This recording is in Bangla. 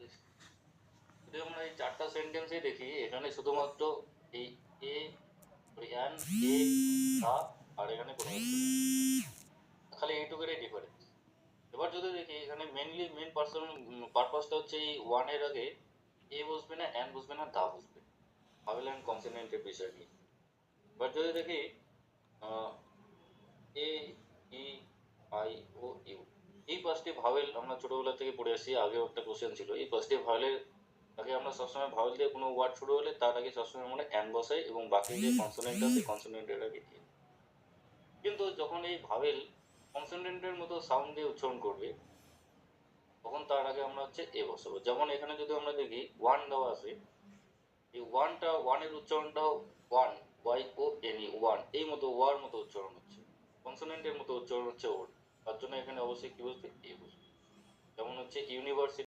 দিয়েছে। যদি আমরা এই চারটা সেন্টেন্সে দেখি, এখানে শুধুমাত্র এই এ অ্যান, এ, দা, আর এখানে কোনো কিছু নেই, খালি এইটুকুরই ডিফারেন্স। এবার যদি দেখি এখানে মেন পারপাসটা হচ্ছে এই ওয়ান এর আগে এ বসবে না, অ্যান বসবে না, দা বসবে, ভাওয়েল অ্যান্ড কনসোনেন্টের বিষয় নিয়ে। এবার যদি দেখি এ, ই, আই, ও, ইউ, এই পাঁচটি ভাওয়েল আমরা ছোটবেলা থেকে পড়ে আসছি। আগেও একটা কোশ্চেন ছিল, এই পাঁচটি ভাওয়েলের আগে আমরা সবসময় ভাওয়েল দিয়ে কোনো ওয়ার্ড শুরু হলে তার আগে সবসময় আমরা অ্যান বসাই এবং বাকি যে কনসোনেন্ট আছে কনসোনেন্টের আগে দিয়ে। কিন্তু যখন এই ভাওয়েল কনসোনেন্টের মতো সাউন্ড দিয়ে উচ্চারণ করবে, তখন তার আগে আমরা হচ্ছে এ বসাবো। যেমন এখানে যদি আমরা দেখি ওয়ান দেওয়া আছে, এই ওয়ানের উচ্চারণটাও one, Y O N E, one, এই মতো ওয়ার মতো উচ্চারণ হচ্ছে, কনসোনেন্টের মতো উচ্চারণ হচ্ছে ওর। তার জন্য এখানে অবশ্যই কি বসবে, এ বসবে। যেমন হচ্ছে ইউনিভার্সিটি